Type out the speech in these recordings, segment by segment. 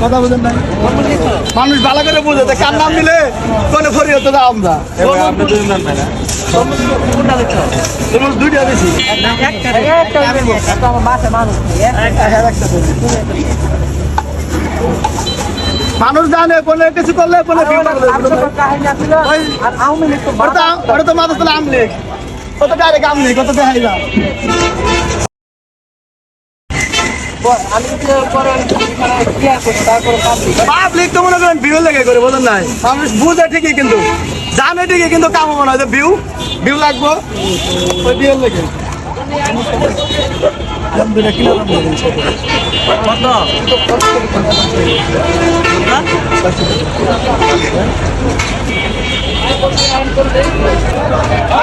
কথা বুঝেন না মানুষ ভালো করে বুঝে কার নাম দিলে কোনে ফরি হতো না আমরা তরমুজ দুইটা বেশি মানুষ জানে বলে কিছু করলে বলে ওটা তো মাথা তোলা আমলে কত ডাইরেক্ট আমলে কত দেখাই না পাবলিক তো মনে করেন ভিউ লেগে করে বোঝেন নাই মানুষ বুঝে ঠিকই কিন্তু জানে ঠিকই কিন্তু কাম মনে হয় ভিউ ভিউ লাগবো ওই ভিউ লেগে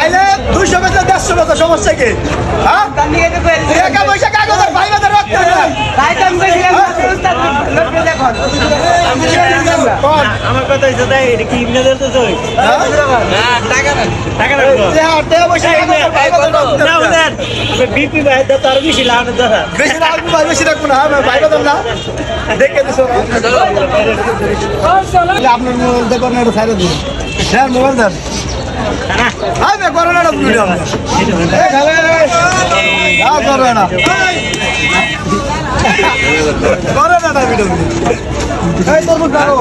আইলে 200 বেচা 150 বেচা সমস্যা কি হ্যাঁ টাকা পয়সা কাগজ আর ভাই বাদের রক্ত ভাই কাম কইছিলাম আমার কথা হইছে তাই এটা কি ইংরেজিতে তো জয় হ্যাঁ টাকা টাকা টাকা পয়সা ভাই বাদের রক্ত না ওদের বিপি ভাই তো তার বেশি লাভ দাদা বেশি লাভ ভাই বেশি রাখবো না ভাই বাদের না দেখে দিছো আপনার মোবাইল দেখো না এটা ছাইরে দিন হ্যাঁ মোবাইল দেন হাই মে করোনা না ভিডিও এ খালে আ করোনা করোনা না ভিডিও এই তোর মুখ দাও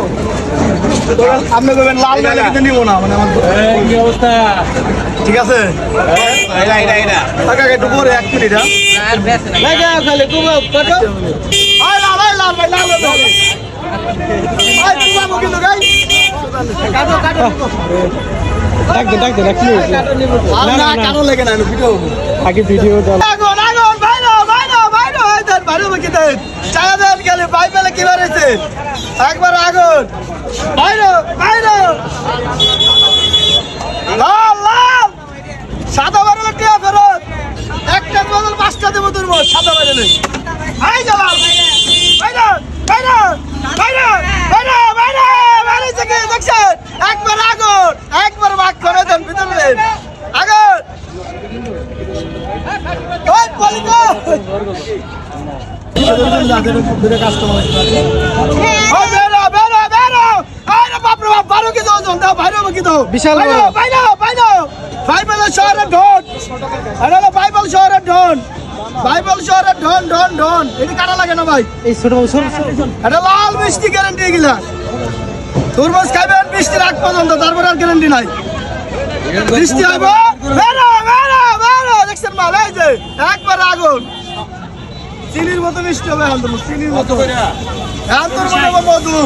আপনি বলেন লাল লাল কিন্তু নিব না মানে আমার কি অবস্থা ঠিক আছে না টাকা একটু পরে 1 মিনিট হ্যাঁ লাগা খালি তুমি কত আই লাল ভাই লাল আই তুমি আমাকে তো গাই কাটো ডাক দে রাখলি না কাটো লাগে না ভিডিও আগে ভিডিও দাও আগুন বাইরে দেন বাইরে কি দেন চায়া দেন গেলে ভাই পেলে কি বাড়াইছে একবার আগুন বাইরে লাল সাদা বাড়লে টিয়া ফেরত একটা বদল 5টা দেব তোর সাদা বাড়লে আই যা বাইরে থেকে দেখছেন একবার আগুন একবার ভাগ করে দেন ভিতরে আগুন ওই পলিকো দূরে কাস্টমার ও বেরো আরে বাপ রে বাপ বারো কি দাও দাও বাইরে কি দাও বিশাল বাইরে বাইবেল শহরের ঢোন আরে বাইবেল শহরের ঢোন ঢন এটি কাটা লাগে না ভাই এই ছোট এটা লাল মিষ্টি গ্যারান্টি এগুলা তরমুজ খাবেন মিষ্টি রাখ পর্যন্ত তারপর আর গ্যারান্টি নাই মিষ্টি হবে বেরো দেখছেন মাল এই যে একবার আগুন চিনির মতো মিষ্টি হবে চিনির মতো মধু